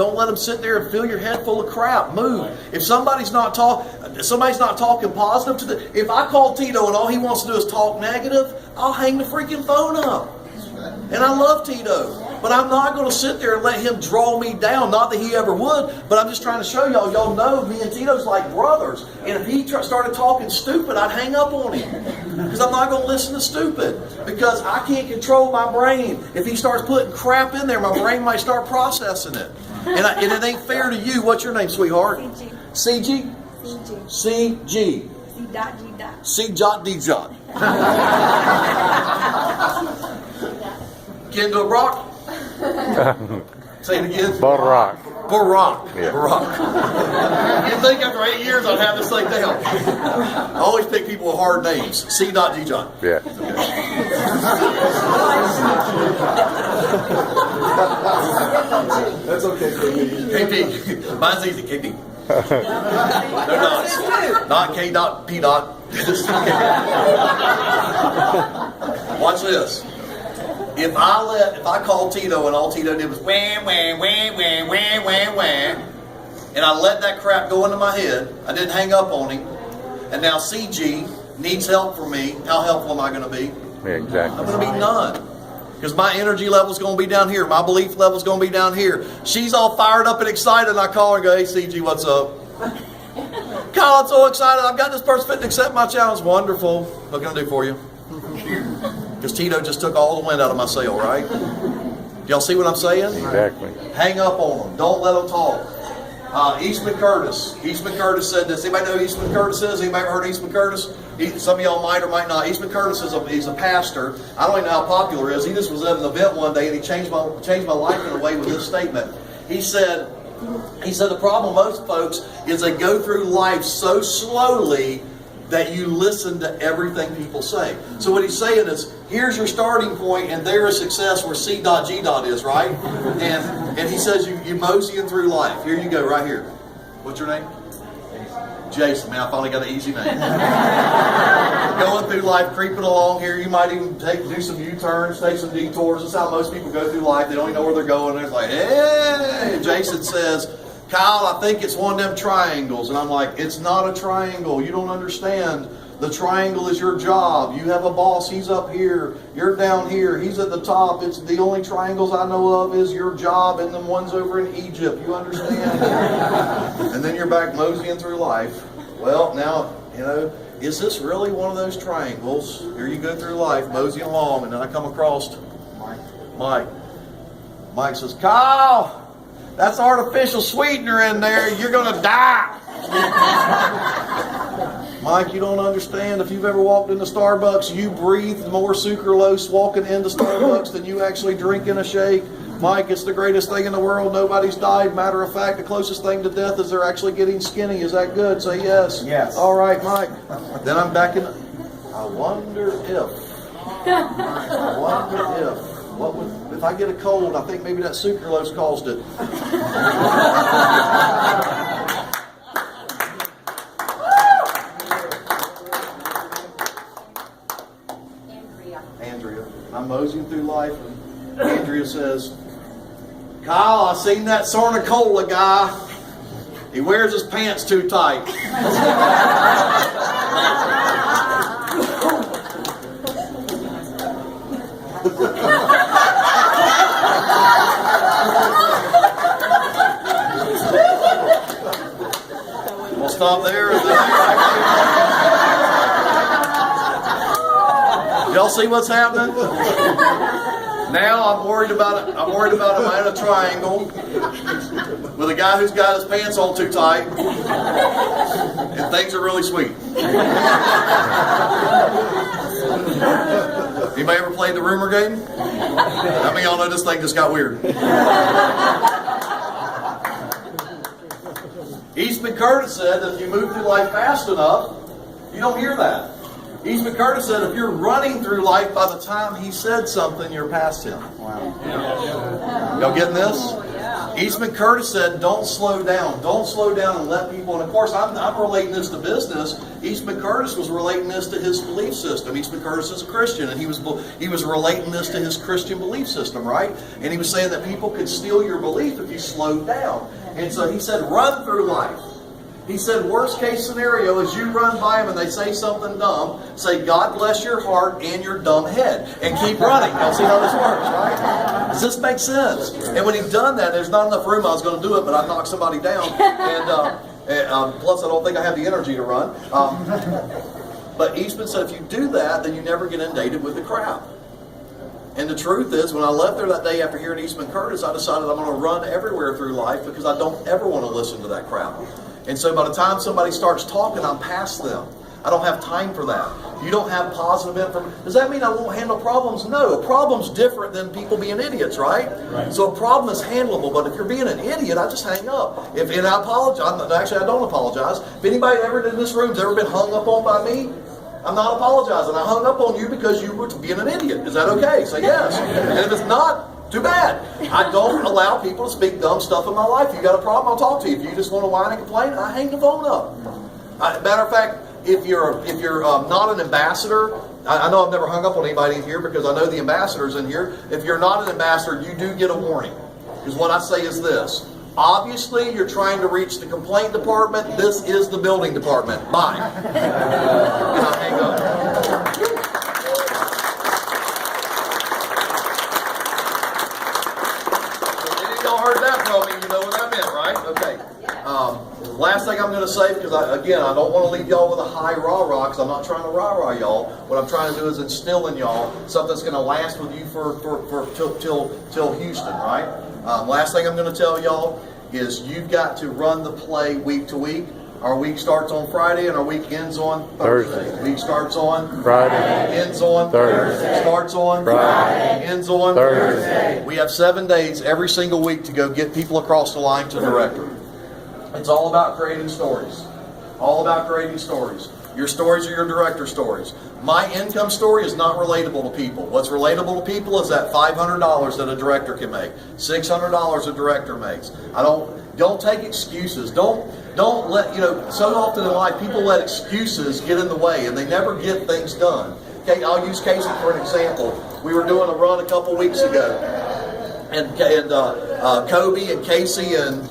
Don't let them sit there and fill your head full of crap. Move. If somebody's not talking positive to the... If I call Tito and all he wants to do is talk negative, I'll hang the freaking phone up. And I love Tito. But I'm not going to sit there and let him draw me down. Not that he ever would, but I'm just trying to show y'all. Y'all know me and Tito's like brothers. And if he started talking stupid, I'd hang up on him. Because I'm not going to listen to stupid. Because I can't control my brain. If he starts putting crap in there, my brain might start processing it. And it ain't fair to you. What's your name, sweetheart? CG. CG? CG. C.G. C.D. Kendall Brock? Say it again. Barack. Yeah. Barack. You'd think after 8 years I'd have this thing down. I always pick people with hard names. C.G. John. Yeah. That's okay, KP. Mine's easy, KP. No dots. Not K dot P dot. Watch this. If I called Tito and all Tito did was wham, wham, wham, wham, wham, wham, wham, and I let that crap go into my head, I didn't hang up on him, and now CG needs help from me, how helpful am I going to be? Yeah, exactly. I'm going to be none. Because my energy level's going to be down here. My belief level's going to be down here. She's all fired up and excited, and I call her and go, hey, CG, what's up? Kyle, I'm so excited. I've got this person fitting to accept my challenge. Wonderful. What can I do for you? Because Tito just took all the wind out of my sail, right? Y'all see what I'm saying? Exactly. Hang up on them. Don't let them talk. Eastman Curtis. Eastman Curtis said this. Anybody know who Eastman Curtis is? Anybody ever heard of Eastman Curtis? Some of y'all might or might not. Eastman Curtis he's a pastor. I don't even know how popular he is. He just was at an event one day and he changed my life in a way with this statement. He said the problem with most folks is they go through life so slowly that you listen to everything people say. So what he's saying is, here's your starting point, and there is success where C.G. is, right? And he says you moseying through life. Here you go, right here. What's your name? Jason. Man, I finally got an easy name. Going through life, creeping along here. You might even do some U-turns, take some detours. That's how most people go through life. They don't even know where they're going. They're like, hey! And Jason says, Kyle, I think it's one of them triangles. And I'm like, it's not a triangle. You don't understand. The triangle is your job. You have a boss. He's up here. You're down here. He's at the top. It's the only triangles I know of is your job and the ones over in Egypt. You understand? And then you're back moseying through life. Well, now, is this really one of those triangles? Here you go through life, moseying along, and then I come across Mike. Mike says, Kyle, that's artificial sweetener in there. You're going to die. Mike, you don't understand. If you've ever walked into Starbucks, you breathe more sucralose walking into Starbucks than you actually drinking a shake. Mike, it's the greatest thing in the world. Nobody's died. Matter of fact, the closest thing to death is they're actually getting skinny. Is that good? Say yes. Yes. All right, Mike. Then I'm back in. I wonder if. If I get a cold, I think maybe that sucralose caused it. Andrea. I'm moseying through life, and Andrea says, Kyle, I seen that Sornicola guy. He wears his pants too tight. We'll stop there. Y'all see what's happening? Now I'm worried about it. I'm worried about am I in a triangle with a guy who's got his pants on too tight, and things are really sweet. Anybody ever played the rumor game? How many of y'all know this thing just got weird? Eastman Curtis said that if you move through life fast enough, you don't hear that. Eastman Curtis said if you're running through life, by the time he said something, you're past him. Wow. Y'all getting this? Eastman Curtis said, don't slow down. Don't slow down and let people, and of course I'm relating this to business. Eastman Curtis was relating this to his belief system. Eastman Curtis is a Christian, and he was relating this to his Christian belief system, right? And he was saying that people could steal your belief if you slowed down. And so he said, run through life. He said, worst case scenario is you run by them and they say something dumb. Say, God bless your heart and your dumb head. And keep running. Y'all see how this works, right? Does this make sense? And when he'd done that, there's not enough room. I was going to do it, but I knocked somebody down. And plus, I don't think I have the energy to run. But Eastman said, if you do that, then you never get inundated with the crowd. And the truth is, when I left there that day after hearing Eastman Curtis, I decided I'm going to run everywhere through life because I don't ever want to listen to that crowd. And so by the time somebody starts talking, I'm past them. I don't have time for that. You don't have positive information. Does that mean I won't handle problems? No. A problem's different than people being idiots, right? So a problem is handleable, but if you're being an idiot, I just hang up. And I apologize. Actually, I don't apologize. If anybody ever in this room has ever been hung up on by me, I'm not apologizing. I hung up on you because you were being an idiot. Is that okay? Say yes. And if it's not, too bad. I don't allow people to speak dumb stuff in my life. You got a problem, I'll talk to you. If you just want to whine and complain, I hang the phone up. Matter of fact, if you're not an ambassador, I know I've never hung up on anybody in here because I know the ambassadors in here. If you're not an ambassador, you do get a warning. Because what I say is this. Obviously, you're trying to reach the complaint department. This is the building department. Bye. And I hang up. Y'all heard that from me. You know what I meant, right? Okay. Last thing I'm going to say, because I don't want to leave y'all with a high rah-rah, because I'm not trying to rah-rah y'all. What I'm trying to do is instill in y'all something that's going to last with you till Houston, right? Last thing I'm going to tell y'all is you've got to run the play week to week. Our week starts on Friday and our week ends on Thursday. Week starts on Friday, ends on Thursday. Starts on Friday, ends on Thursday. We have 7 days every single week to go get people across the line to director. It's all about creating stories. All about creating stories. Your stories are your director stories. My income story is not relatable to people. What's relatable to people is that $500 that a director can make, $600 a director makes. Don't take excuses. Don't let, so often in life people let excuses get in the way and they never get things done. Okay, I'll use Casey for an example. We were doing a run a couple weeks ago, and Kobe and Casey and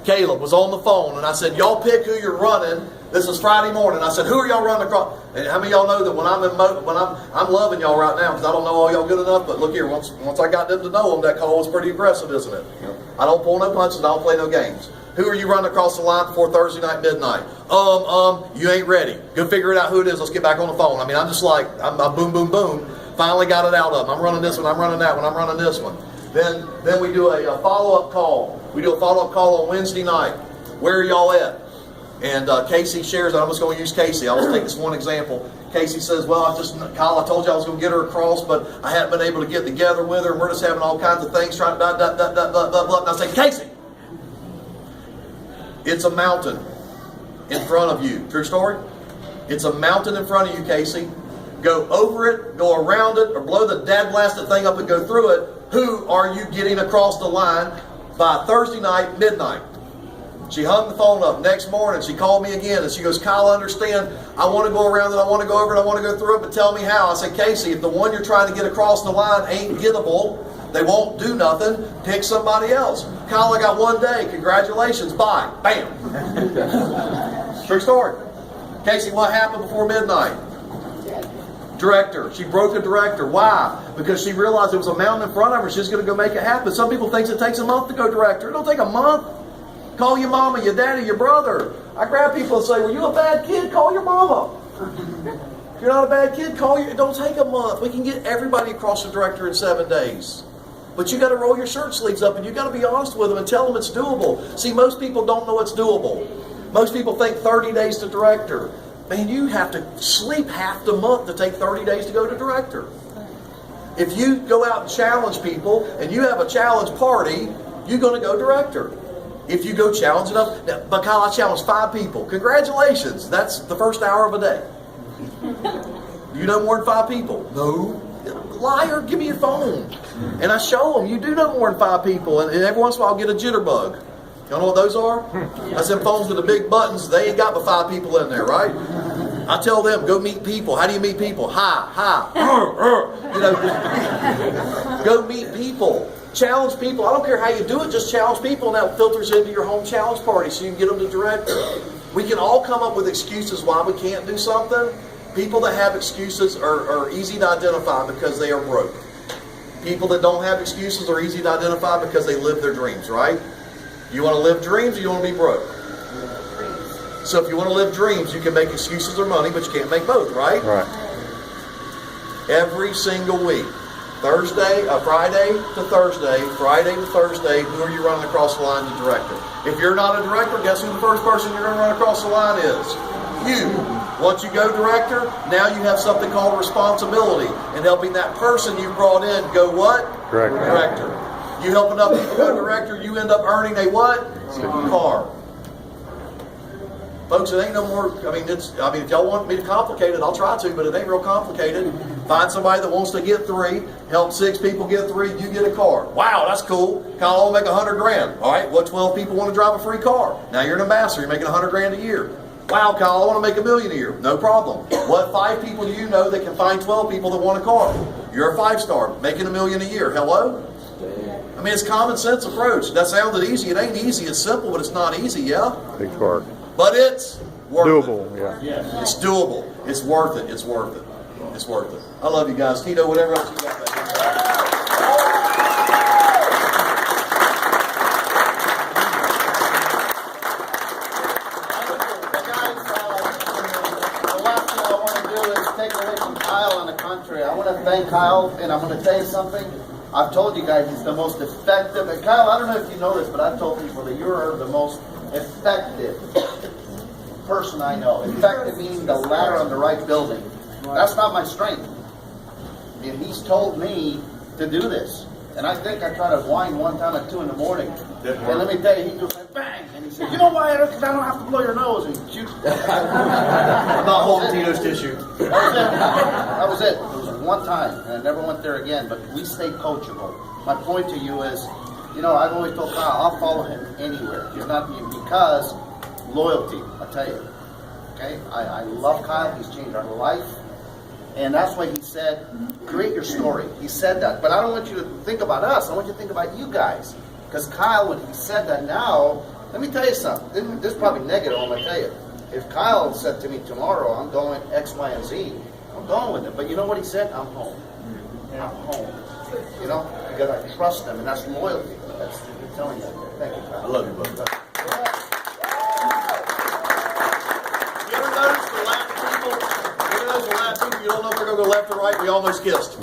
Caleb was on the phone, and I said, y'all pick who you're running. This is Friday morning. I said, who are y'all running across? And how many of y'all know that when I'm loving y'all right now because I don't know all y'all good enough, but look here, once I got them to know them, that call was pretty aggressive, isn't it? Yep. I don't pull no punches, I don't play no games. Who are you running across the line before Thursday night midnight? You ain't ready. Go figure it out who it is. Let's get back on the phone. I mean, I'm just like, I'm boom, boom, boom. Finally got it out of them. I'm running this one, I'm running that one, I'm running this one. Then we do a follow-up call. We do a follow-up call on Wednesday night. Where are y'all at? And Casey shares, and I'm just going to use Casey. I'll just take this one example. Casey says, well, Kyle, I told you I was going to get her across, but I haven't been able to get together with her, and we're just having all kinds of things, trying to blah, blah, blah, blah, blah, blah. And I say, Casey, it's a mountain in front of you. True story? It's a mountain in front of you, Casey. Go over it, go around it, or blow the dad blasted thing up and go through it. Who are you getting across the line by Thursday night, midnight? She hung the phone up. Next morning, she called me again, and she goes, Kyle, I understand. I want to go around it, I want to go over it, I want to go through it, but tell me how. I said, Casey, if the one you're trying to get across the line ain't gettable, they won't do nothing, pick somebody else. Kyle, I got 1 day. Congratulations. Bye. Bam. True story. Casey, what happened before midnight? Director. She broke a director. Why? Because she realized there was a mountain in front of her. She's going to go make it happen. Some people think it takes a month to go director. It don't take a month. Call your mama, your daddy, your brother. I grab people and say, were you a bad kid? Call your mama. If you're not a bad kid, it don't take a month. We can get everybody across the director in 7 days. But you got to roll your shirt sleeves up and you got to be honest with them and tell them it's doable. See, most people don't know it's doable. Most people think 30 days to director. Man, you have to sleep half the month to take 30 days to go to director. If you go out and challenge people and you have a challenge party, you're going to go director. If you go challenge enough, now, but Kyle, I challenged 5 people. Congratulations, that's the first hour of a day. You know more than 5 people? No. liar, give me your phone. And I show them, you do know more than 5 people. And every once in a while I'll get a jitterbug. Y'all know what those are? That's them phones with the big buttons. They ain't got but 5 people in there, right? I tell them, go meet people. How do you meet people? Hi. You know, go meet people. Challenge people. I don't care how you do it, just challenge people, and that filters into your home challenge party so you can get them to director. We can all come up with excuses why we can't do something. People that have excuses are easy to identify because they are broke. People that don't have excuses are easy to identify because they live their dreams, right? You want to live dreams or you want to be broke? So if you want to live dreams, you can make excuses or money, but you can't make both, right? Right. Every single week. Friday to Thursday, who are you running across the line to director? If you're not a director, guess who the first person you're going to run across the line is? You. Once you go director, now you have something called responsibility in helping that person you brought in go what? Director. You help enough people go director, you end up earning a what? Car. Folks, it ain't no more, if y'all want me to complicate it, I'll try to, but it ain't real complicated. Find somebody that wants to get 3, help 6 people get 3, you get a car. Wow, that's cool. Kyle, I'll make $100,000. All right, what 12 people want to drive a free car? Now you're an ambassador, you're making $100,000 a year. Wow, Kyle, I want to make $1 million a year. No problem. What 5 people do you know that can find 12 people that want a car? You're a 5-star, making $1 million a year. Hello? I mean, it's common sense approach. That sounded easy. It ain't easy. It's simple, but it's not easy, yeah? Big work. But it's worth doable, it. Yeah. It's doable. It's worth it. It's worth it. It's worth it. I love you guys. Tito, whatever else you got back there. I want to thank Kyle, and I'm going to tell you something. I've told you guys he's the most effective. And Kyle, I don't know if you know this, but I've told people that you're the most effective person I know. Effective meaning the ladder on the right building. That's not my strength. And he's told me to do this. And I think I tried to whine one time at 2 in the morning. And let me tell you, he goes like, bang! And he said, you know why? Because I don't have to blow your nose. And shoot. I'm not holding Tito's tissue. That was it. It was one time. And I never went there again. But we stay coachable. My point to you is, I've always told Kyle, I'll follow him anywhere. He's not because loyalty, I tell you. Okay? I love Kyle. He's changed our life. And that's why he said, create your story. He said that. But I don't want you to think about us. I want you to think about you guys. Because Kyle, when he said that now, let me tell you something. This is probably negative, I'm going to tell you. If Kyle said to me tomorrow, I'm going X, Y, and Z, I'm going with it. But you know what he said? I'm home. I'm home. Because I trust him. And that's loyalty. That's I'm telling you. Thank you, Kyle. I love you, brother. You ever notice the last people? You don't know if they're going to go left or right. We almost kissed.